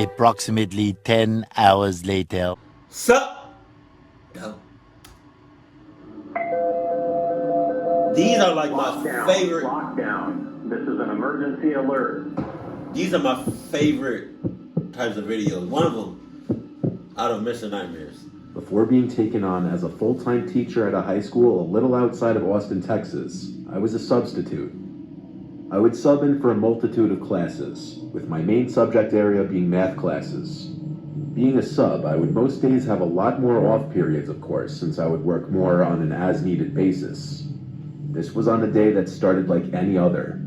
Approximately 10 hours later. Sup? No. These are like Lockdown, my favorite. Lockdown. This is an emergency alert. These are my favorite types of videos. One of them, out of Mr. Nightmares. Before being taken on as a full-time teacher at a high school a little outside of Austin, Texas, I was a substitute. I would sub in for a multitude of classes, with my main subject area being math classes. Being a sub, I would most days have a lot more off periods, of course, since I would work more on an as-needed basis. This was on a day that started like any other.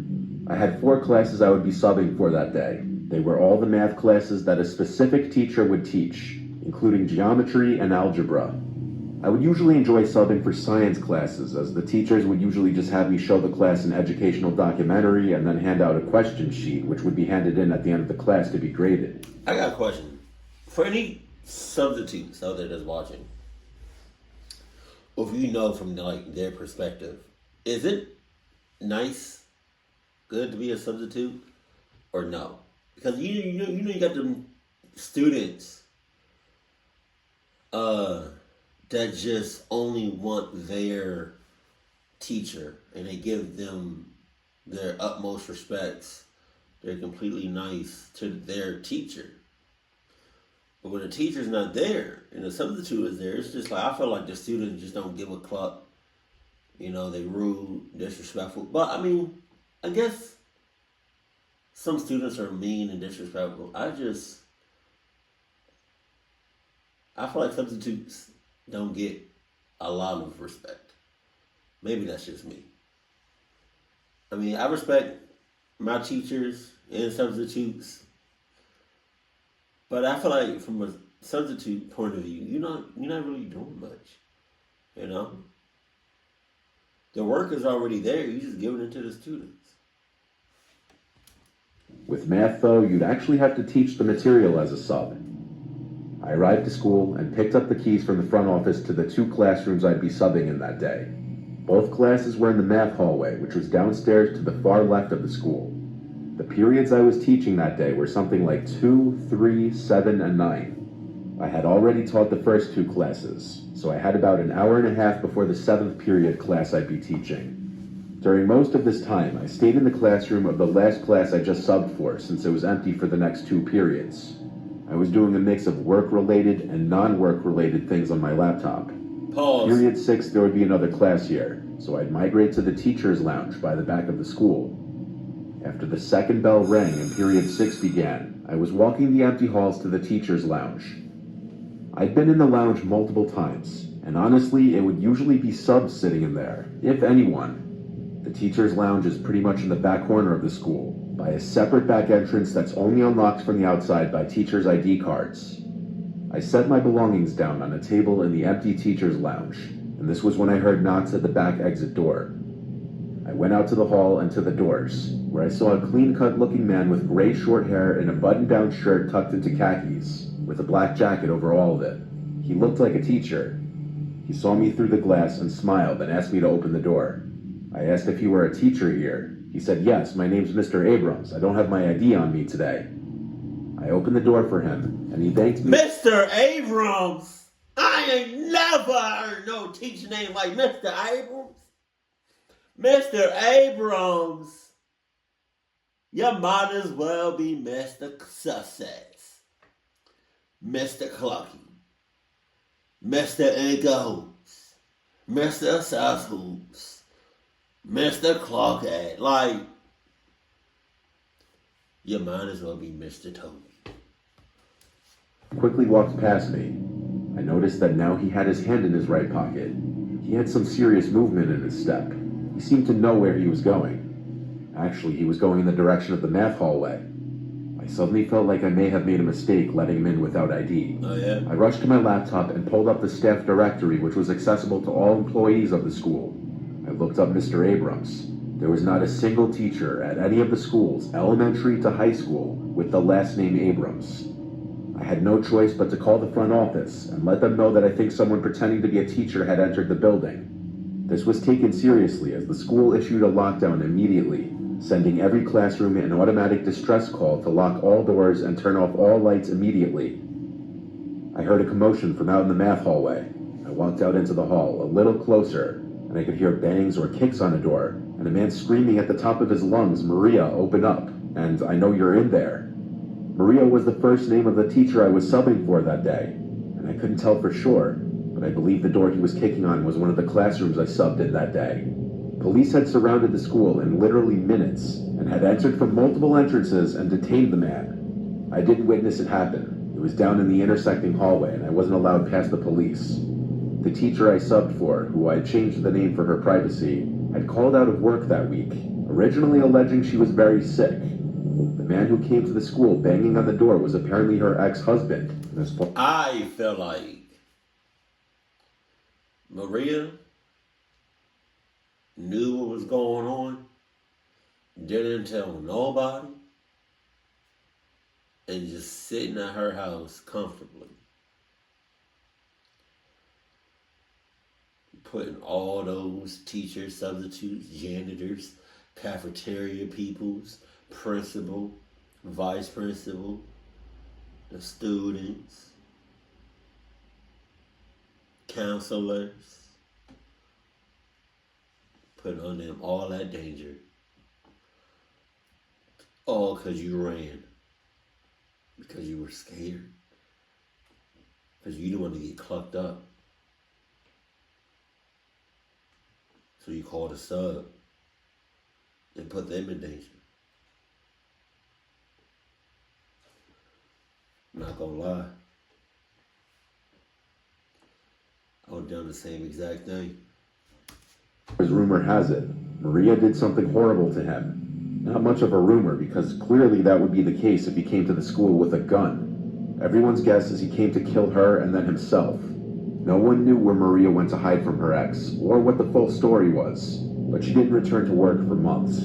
I had 4 classes I would be subbing for that day. They were all the math classes that a specific teacher would teach, including geometry and algebra. I would usually enjoy subbing for science classes, as the teachers would usually just have me show the class an educational documentary and then hand out a question sheet, which would be handed in at the end of the class to be graded. I got a question. For any substitutes out there that's watching, or if you know from like their perspective, is it nice, good to be a substitute, or no? Because you know you got them students that just only want their teacher and they give them their utmost respects. They're completely nice to their teacher. But when the teacher's not there and the substitute is there, it's just like, I feel like the students just don't give a cluck. You know, they rude, disrespectful. But I mean, I guess some students are mean and disrespectful. I feel like substitutes don't get a lot of respect. Maybe that's just me. I mean, I respect my teachers and substitutes, but I feel like from a substitute point of view, you're not really doing much. You know, the work is already there. You just give it to the students. With math, though, you'd actually have to teach the material as a sub. I arrived to school and picked up the keys from the front office to the 2 classrooms I'd be subbing in that day. Both classes were in the math hallway, which was downstairs to the far left of the school. The periods I was teaching that day were something like 2, 3, 7, and 9. I had already taught the first 2 classes, so I had about an hour and a half before the 7th period class I'd be teaching. During most of this time, I stayed in the classroom of the last class I just subbed for, since it was empty for the next 2 periods. I was doing a mix of work-related and non-work-related things on my laptop. Pause. Period 6, there would be another class here, so I'd migrate to the teacher's lounge by the back of the school. After the second bell rang and period 6 began, I was walking the empty halls to the teacher's lounge. I'd been in the lounge multiple times, and honestly, it would usually be subs sitting in there, if anyone. The teacher's lounge is pretty much in the back corner of the school, by a separate back entrance that's only unlocked from the outside by teachers' ID cards. I set my belongings down on a table in the empty teacher's lounge, and this was when I heard knocks at the back exit door. I went out to the hall and to the doors, where I saw a clean-cut looking man with gray short hair and a button-down shirt tucked into khakis, with a black jacket over all of it. He looked like a teacher. He saw me through the glass and smiled and asked me to open the door. I asked if he were a teacher here. He said, "Yes, my name's Mr. Abrams. I don't have my ID on me today." I opened the door for him, and he thanked me. Mr. Abrams! I ain't never heard no teacher name like Mr. Abrams. Mr. Abrams! You might as well be Mr. Success, Mr. Clucky, Mr. Eagles, Mr. Sussholes, Mr. Clockhead. Like, you might as well be Mr. Tony. Quickly walked past me. I noticed that now he had his hand in his right pocket. He had some serious movement in his step. He seemed to know where he was going. Actually, he was going in the direction of the math hallway. I suddenly felt like I may have made a mistake letting him in without ID. Oh, yeah? I rushed to my laptop and pulled up the staff directory, which was accessible to all employees of the school. I looked up Mr. Abrams. There was not a single teacher at any of the schools, elementary to high school, with the last name Abrams. I had no choice but to call the front office and let them know that I think someone pretending to be a teacher had entered the building. This was taken seriously as the school issued a lockdown immediately, sending every classroom an automatic distress call to lock all doors and turn off all lights immediately. I heard a commotion from out in the math hallway. I walked out into the hall, a little closer, and I could hear bangs or kicks on a door, and a man screaming at the top of his lungs, "Maria, open up, and I know you're in there." Maria was the first name of the teacher I was subbing for that day, and I couldn't tell for sure, but I believe the door he was kicking on was one of the classrooms I subbed in that day. Police had surrounded the school in literally minutes, and had entered from multiple entrances and detained the man. I didn't witness it happen. It was down in the intersecting hallway, and I wasn't allowed past the police. The teacher I subbed for, who I had changed the name for her privacy, had called out of work that week, originally alleging she was very sick. The man who came to the school banging on the door was apparently her ex-husband. I feel like Maria knew what was going on, didn't tell nobody, and just sitting at her house comfortably, putting all those teachers, substitutes, janitors, cafeteria peoples, principal, vice principal, the students, counselors, putting on them all that danger. All because you ran. Because you were scared. Because you didn't want to get clucked up. So you called a sub and put them in danger. I'm not gonna lie. I would have done the same exact thing. As rumor has it, Maria did something horrible to him. Not much of a rumor, because clearly that would be the case if he came to the school with a gun. Everyone's guess is he came to kill her and then himself. No one knew where Maria went to hide from her ex, or what the full story was, but she didn't return to work for months.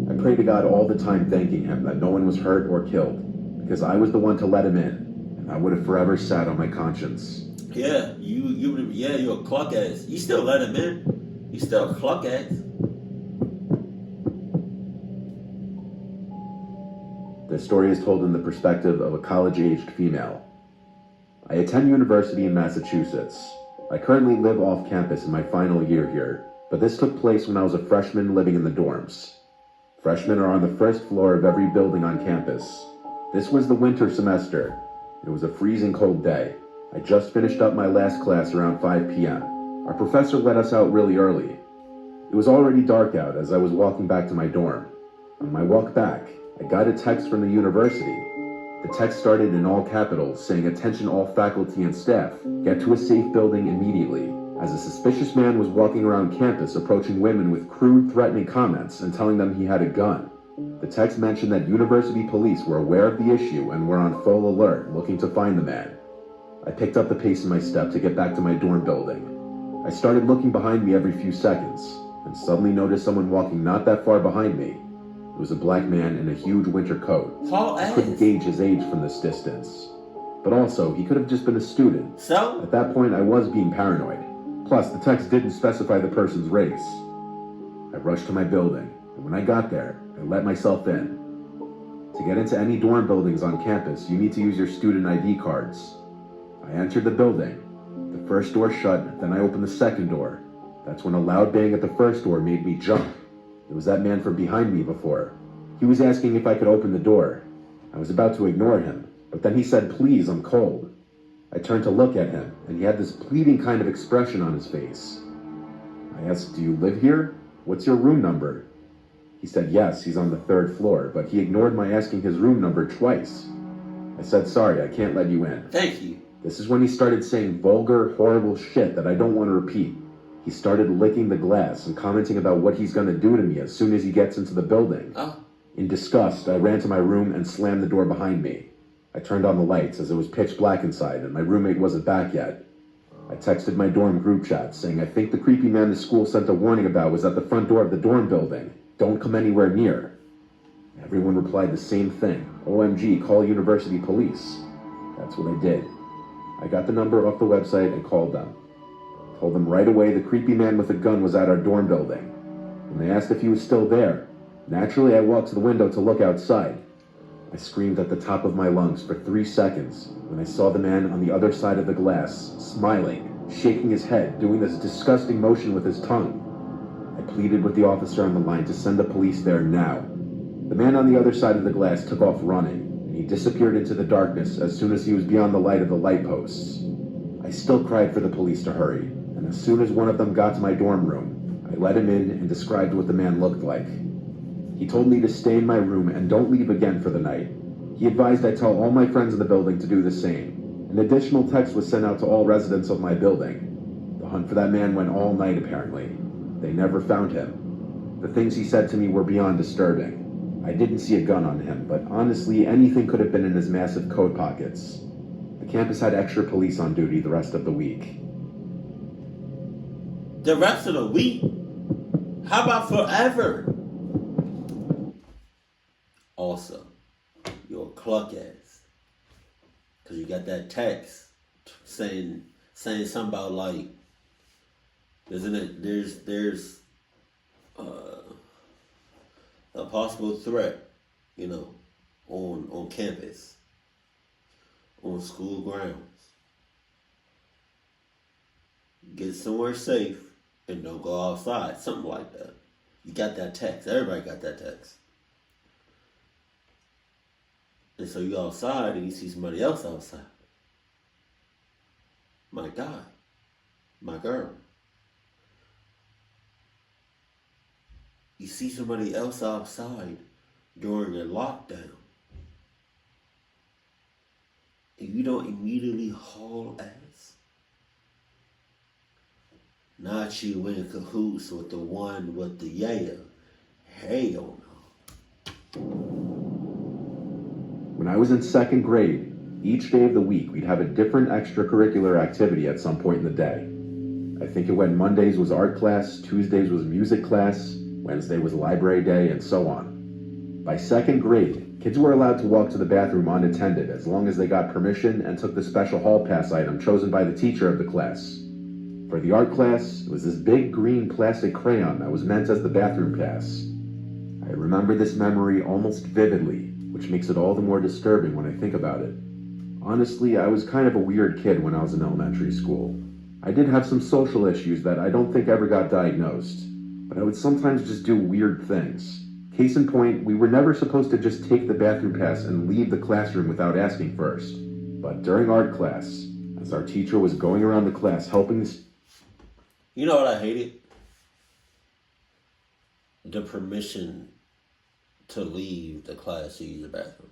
I pray to God all the time thanking him that no one was hurt or killed, because I was the one to let him in, and I would have forever sat on my conscience. Yeah, you're a cluck ass. You still let him in. You still a cluck ass. This story is told in the perspective of a college-aged female. I attend university in Massachusetts. I currently live off campus in my final year here, but this took place when I was a freshman living in the dorms. Freshmen are on the first floor of every building on campus. This was the winter semester. It was a freezing cold day. I just finished up my last class around 5 p.m. Our professor let us out really early. It was already dark out as I was walking back to my dorm. On my walk back, I got a text from the university. The text started in all capitals, saying, "Attention all faculty and staff, get to a safe building immediately," as a suspicious man was walking around campus approaching women with crude, threatening comments and telling them he had a gun. The text mentioned that university police were aware of the issue and were on full alert, looking to find the man. I picked up the pace in my step to get back to my dorm building. I started looking behind me every few seconds, and suddenly noticed someone walking not that far behind me. It was a black man in a huge winter coat. I couldn't gauge his age from this distance. But also, he could have just been a student. So? At that point, I was being paranoid. Plus, the text didn't specify the person's race. I rushed to my building, and when I got there, I let myself in. To get into any dorm buildings on campus, you need to use your student ID cards. I entered the building. The first door shut, then I opened the second door. That's when a loud bang at the first door made me jump. It was that man from behind me before. He was asking if I could open the door. I was about to ignore him, but then he said, "Please, I'm cold." I turned to look at him, and he had this pleading kind of expression on his face. I asked, "Do you live here? What's your room number?" He said yes, he's on the 3rd floor, but he ignored my asking his room number twice. I said, "Sorry, I can't let you in." Thank you. This is when he started saying vulgar, horrible shit that I don't want to repeat. He started licking the glass and commenting about what he's going to do to me as soon as he gets into the building. Oh. In disgust, I ran to my room and slammed the door behind me. I turned on the lights as it was pitch black inside and my roommate wasn't back yet. I texted my dorm group chat saying I think the creepy man the school sent a warning about was at the front door of the dorm building. Don't come anywhere near. Everyone replied the same thing. OMG, call university police. That's what I did. I got the number off the website and called them. Told them right away the creepy man with a gun was at our dorm building. When they asked if he was still there, Naturally, I walked to the window to look outside. I screamed at the top of my lungs for 3 seconds when I saw the man on the other side of the glass, smiling, shaking his head, doing this disgusting motion with his tongue. I pleaded with the officer on the line to send the police there now. The man on the other side of the glass took off running, and he disappeared into the darkness as soon as he was beyond the light of the light posts. I still cried for the police to hurry, and as soon as one of them got to my dorm room, I let him in and described what the man looked like. He told me to stay in my room and don't leave again for the night. He advised I tell all my friends in the building to do the same. An additional text was sent out to all residents of my building. The hunt for that man went all night, apparently. They never found him. The things he said to me were beyond disturbing. I didn't see a gun on him, but honestly, anything could have been in his massive coat pockets. The campus had extra police on duty the rest of the week. The rest of the week? How about forever? Also, you're a cluck ass. Because you got that text saying something about like, isn't it, there's a possible threat, on campus, on school grounds. Get somewhere safe and don't go outside, something like that. You got that text. Everybody got that text. And so you outside and you see somebody else outside. My guy, my girl. You see somebody else outside during a lockdown. And you don't immediately haul ass. Not you in cahoots with the one with the yeah. Hell no. When I was in 2nd grade, each day of the week we'd have a different extracurricular activity at some point in the day. I think it went Mondays was art class, Tuesdays was music class, Wednesday was library day, and so on. By 2nd grade, kids were allowed to walk to the bathroom unattended as long as they got permission and took the special hall pass item chosen by the teacher of the class. For the art class, it was this big green plastic crayon that was meant as the bathroom pass. I remember this memory almost vividly, which makes it all the more disturbing when I think about it. Honestly, I was kind of a weird kid when I was in elementary school. I did have some social issues that I don't think ever got diagnosed, but I would sometimes just do weird things. Case in point, we were never supposed to just take the bathroom pass and leave the classroom without asking first. But during art class, as our teacher was going around the class helping the... You know what I hated? The permission to leave the class to use the bathroom.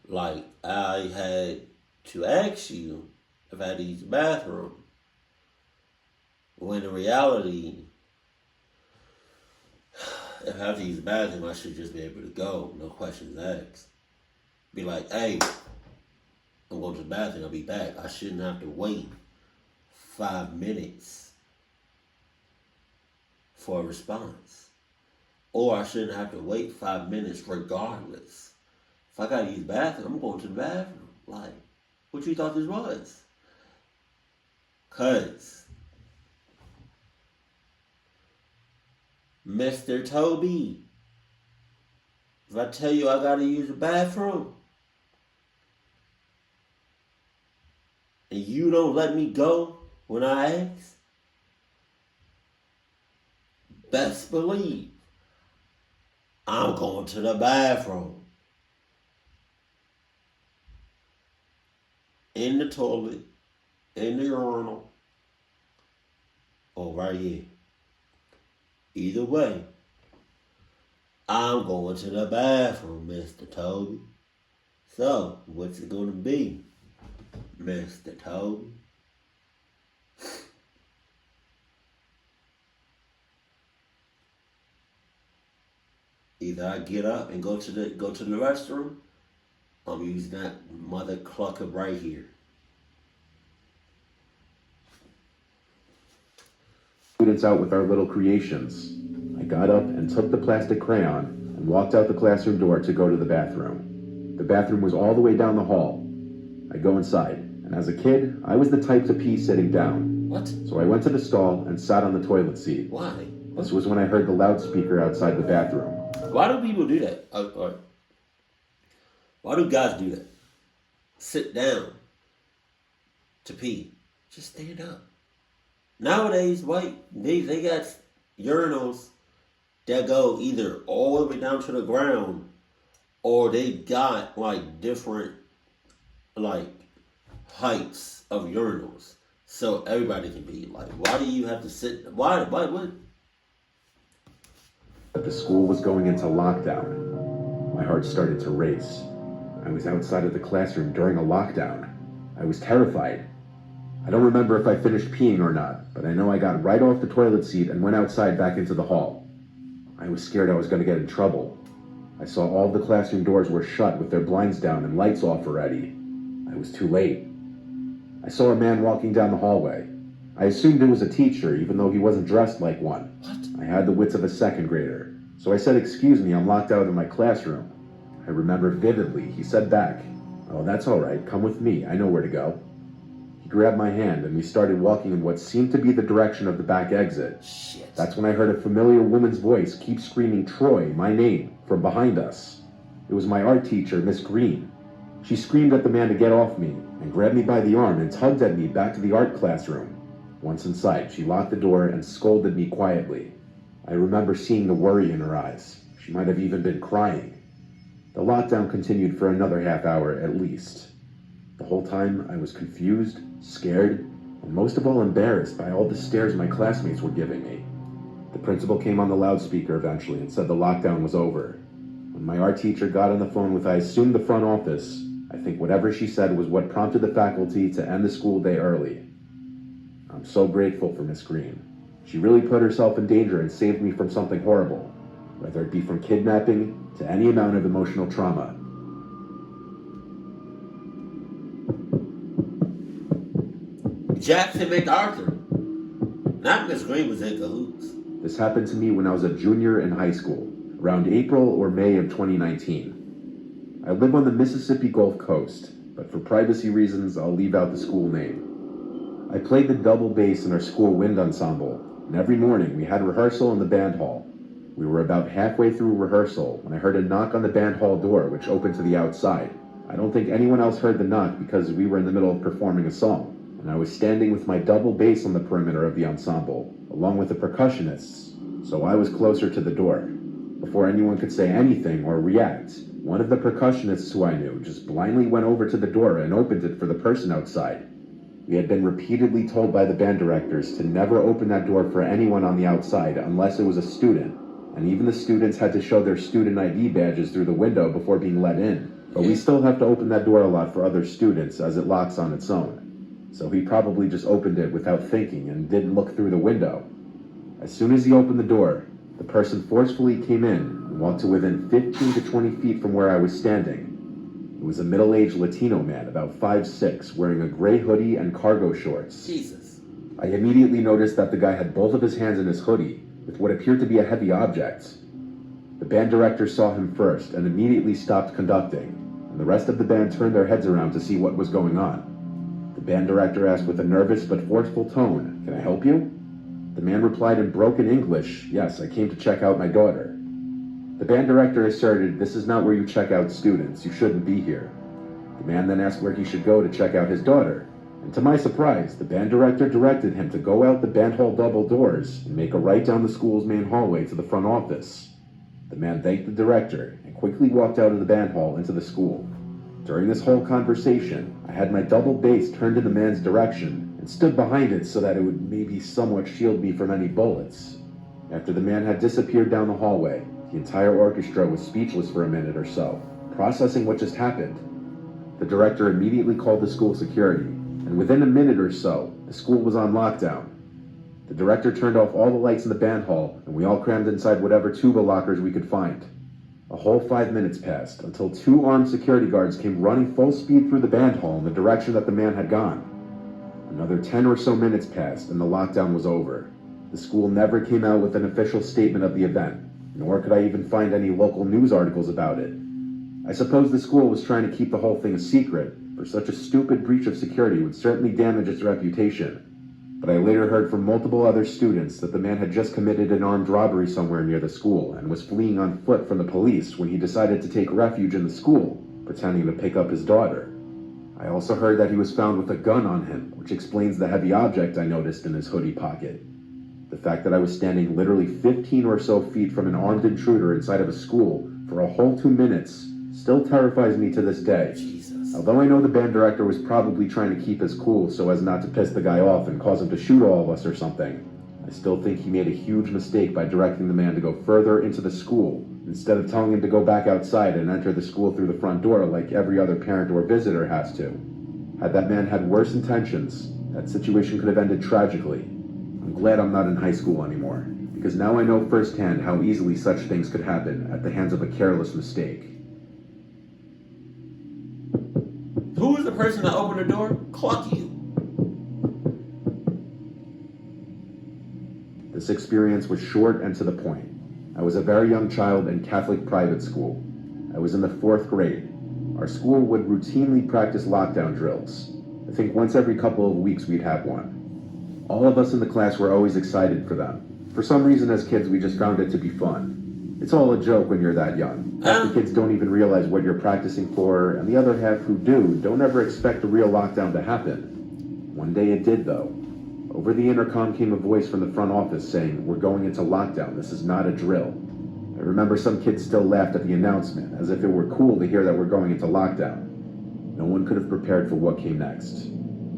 Like, I had to ask you if I had to use the bathroom. When in reality, if I have to use the bathroom, I should just be able to go, no questions asked. Be like, hey, I'm going to the bathroom, I'll be back. I shouldn't have to wait 5 minutes for a response. Or I shouldn't have to wait 5 minutes regardless. If I gotta use the bathroom, I'm going to the bathroom. Like, what you thought this was? 'Cause Mr. Toby, if I tell you I gotta use the bathroom and you don't let me go when I ask, best believe I'm going to the bathroom. In the toilet, in the urinal, or right here. Either way, I'm going to the bathroom, Mr. Toby. So, what's it going to be, Mr. Toby? Either I get up and go to the restroom, I'm using that mother clucker right here. Students out with our little creations. I got up and took the plastic crayon and walked out the classroom door to go to the bathroom. The bathroom was all the way down the hall. I go inside, and as a kid, I was the type to pee sitting down. What? So I went to the stall and sat on the toilet seat. Why? This was when I heard the loudspeaker outside the bathroom. Why do people do that? Why do guys do that? Sit down to pee. Just stand up. Nowadays, they got urinals that go either all the way down to the ground, or they got like different like heights of urinals, so everybody can be like. Why do you have to sit? Why? What? But the school was going into lockdown. My heart started to race. I was outside of the classroom during a lockdown. I was terrified. I don't remember if I finished peeing or not, but I know I got right off the toilet seat and went outside back into the hall. I was scared I was going to get in trouble. I saw all the classroom doors were shut with their blinds down and lights off already. I was too late. I saw a man walking down the hallway. I assumed it was a teacher, even though he wasn't dressed like one. What? I had the wits of a second grader, so I said, "Excuse me, I'm locked out of my classroom." I remember vividly, he said back, "Oh, that's all right, come with me, I know where to go." He grabbed my hand and we started walking in what seemed to be the direction of the back exit. Shit. That's when I heard a familiar woman's voice keep screaming Troy, my name, from behind us. It was my art teacher, Miss Green. She screamed at the man to get off me and grabbed me by the arm and tugged at me back to the art classroom. Once inside, she locked the door and scolded me quietly. I remember seeing the worry in her eyes. She might have even been crying. The lockdown continued for another half hour at least. The whole time I was confused, scared, and most of all embarrassed by all the stares my classmates were giving me. The principal came on the loudspeaker eventually and said the lockdown was over. When my art teacher got on the phone with, I assumed, the front office, I think whatever she said was what prompted the faculty to end the school day early. I'm so grateful for Miss Green. She really put herself in danger and saved me from something horrible, whether it be from kidnapping to any amount of emotional trauma. Jackson MacArthur. Not Miss Green was in cahoots. This happened to me when I was a junior in high school, around April or May of 2019. I live on the Mississippi Gulf Coast, but for privacy reasons, I'll leave out the school name. I played the double bass in our school wind ensemble, and every morning we had rehearsal in the band hall. We were about halfway through rehearsal when I heard a knock on the band hall door, which opened to the outside. I don't think anyone else heard the knock because we were in the middle of performing a song, and I was standing with my double bass on the perimeter of the ensemble, along with the percussionists, so I was closer to the door. Before anyone could say anything or react, one of the percussionists who I knew just blindly went over to the door and opened it for the person outside. We had been repeatedly told by the band directors to never open that door for anyone on the outside unless it was a student, and even the students had to show their student ID badges through the window before being let in. But we still have to open that door a lot for other students as it locks on its own. So he probably just opened it without thinking and didn't look through the window. As soon as he opened the door, the person forcefully came in and walked to within 15 to 20 feet from where I was standing. It was a middle-aged Latino man, about 5'6", wearing a gray hoodie and cargo shorts. Jesus. I immediately noticed that the guy had both of his hands in his hoodie, with what appeared to be a heavy object. The band director saw him first and immediately stopped conducting, and the rest of the band turned their heads around to see what was going on. The band director asked with a nervous but forceful tone, "Can I help you?" The man replied in broken English, "Yes, I came to check out my daughter." The band director asserted, "This is not where you check out students. You shouldn't be here." The man then asked where he should go to check out his daughter. And to my surprise, the band director directed him to go out the band hall double doors and make a right down the school's main hallway to the front office. The man thanked the director and quickly walked out of the band hall into the school. During this whole conversation, I had my double bass turned in the man's direction and stood behind it so that it would maybe somewhat shield me from any bullets. After the man had disappeared down the hallway, the entire orchestra was speechless for a minute or so, processing what just happened. The director immediately called the school security, and within a minute or so, the school was on lockdown. The director turned off all the lights in the band hall, and we all crammed inside whatever tuba lockers we could find. A whole 5 minutes passed until 2 armed security guards came running full speed through the band hall in the direction that the man had gone. Another 10 or so minutes passed and the lockdown was over. The school never came out with an official statement of the event, nor could I even find any local news articles about it. I suppose the school was trying to keep the whole thing a secret, for such a stupid breach of security would certainly damage its reputation. but I later heard from multiple other students that the man had just committed an armed robbery somewhere near the school and was fleeing on foot from the police when he decided to take refuge in the school, pretending to pick up his daughter. I also heard that he was found with a gun on him, which explains the heavy object I noticed in his hoodie pocket. The fact that I was standing literally 15 or so feet from an armed intruder inside of a school for a whole 2 minutes still terrifies me to this day. Jesus. Although I know the band director was probably trying to keep his cool so as not to piss the guy off and cause him to shoot all of us or something, I still think he made a huge mistake by directing the man to go further into the school instead of telling him to go back outside and enter the school through the front door like every other parent or visitor has to. Had that man had worse intentions, that situation could have ended tragically. I'm glad I'm not in high school anymore, because now I know firsthand how easily such things could happen at the hands of a careless mistake. Who is the person that opened the door? Cluck you. This experience was short and to the point. I was a very young child in Catholic private school. I was in the 4th grade. Our school would routinely practice lockdown drills. I think once every couple of weeks we'd have one. All of us in the class were always excited for them. For some reason as kids we just found it to be fun. It's all a joke when you're that young. Half the kids don't even realize what you're practicing for, and the other half who do don't ever expect a real lockdown to happen. One day it did though. Over the intercom came a voice from the front office saying, "We're going into lockdown, this is not a drill." I remember some kids still laughed at the announcement, as if it were cool to hear that we're going into lockdown. No one could have prepared for what came next.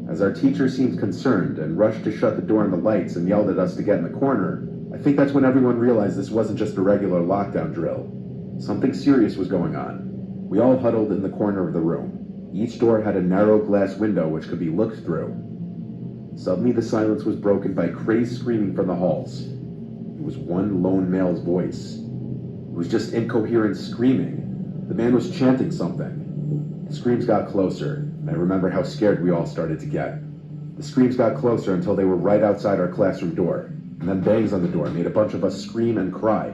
As our teacher seemed concerned and rushed to shut the door and the lights and yelled at us to get in the corner, I think that's when everyone realized this wasn't just a regular lockdown drill. Something serious was going on. We all huddled in the corner of the room. Each door had a narrow glass window which could be looked through. Suddenly the silence was broken by crazed screaming from the halls. It was one lone male's voice. It was just incoherent screaming. The man was chanting something. The screams got closer, and I remember how scared we all started to get. The screams got closer until they were right outside our classroom door, and then bangs on the door made a bunch of us scream and cry.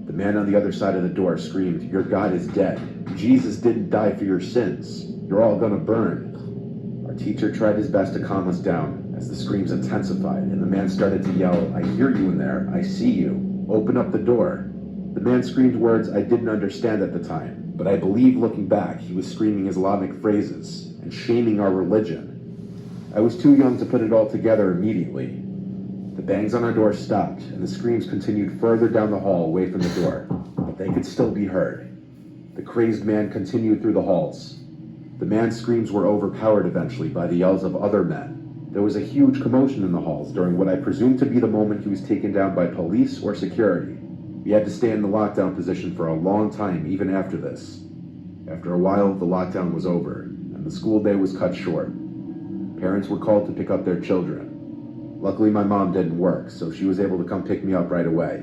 The man on the other side of the door screamed, "Your God is dead. Jesus didn't die for your sins. You're all gonna burn." Our teacher tried his best to calm us down as the screams intensified, and the man started to yell, "I hear you in there. I see you. Open up the door." The man screamed words I didn't understand at the time, but I believe looking back, he was screaming Islamic phrases and shaming our religion. I was too young to put it all together immediately. The bangs on our door stopped, and the screams continued further down the hall away from the door, but they could still be heard. The crazed man continued through the halls. The man's screams were overpowered eventually by the yells of other men. There was a huge commotion in the halls during what I presume to be the moment he was taken down by police or security. We had to stay in the lockdown position for a long time even after this. After a while, the lockdown was over, and the school day was cut short. Parents were called to pick up their children. Luckily, my mom didn't work, so she was able to come pick me up right away.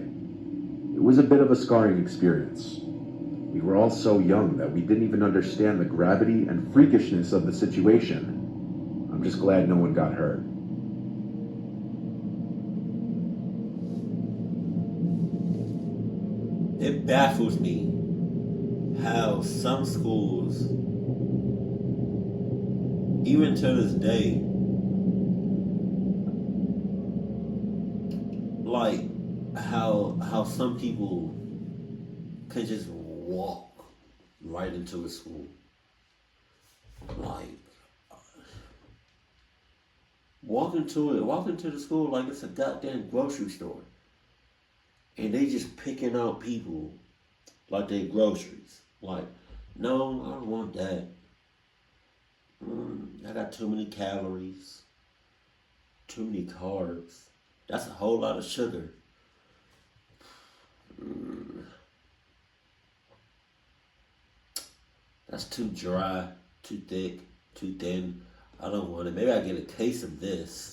It was a bit of a scarring experience. We were all so young that we didn't even understand the gravity and freakishness of the situation. I'm just glad no one got hurt. It baffles me how some schools, even to this day, like how some people can just walk right into a school. Like walk into the school like it's a goddamn grocery store. And they just picking out people like they groceries. Like, no, I don't want that. I got too many calories, too many carbs. That's a whole lot of sugar. That's too dry, too thick, too thin. I don't want it. Maybe I get a case of this.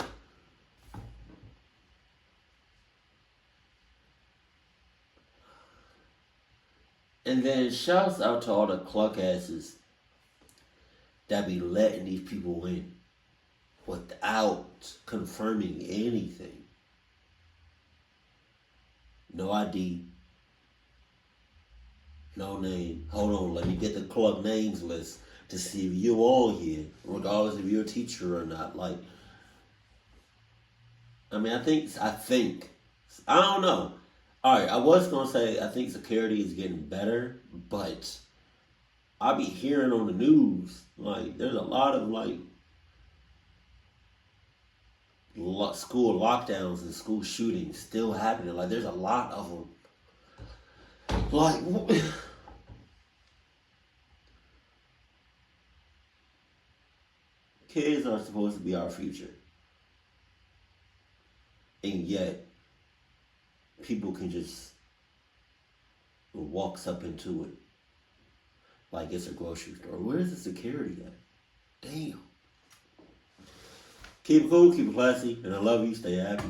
And then shouts out to all the cluck asses that be letting these people in without confirming anything. No ID. No name. Hold on, let me get the cluck names list to see if you're on here, regardless if you're a teacher or not. Like, I mean, I don't know. All right, I was gonna say I think security is getting better, but I be hearing on the news like there's a lot of like school lockdowns and school shootings still happening. Like there's a lot of them. Like kids are supposed to be our future, and yet people can just walks up into it like it's a grocery store. Where's the security at? Damn. Keep it cool, keep it classy, and I love you. Stay happy.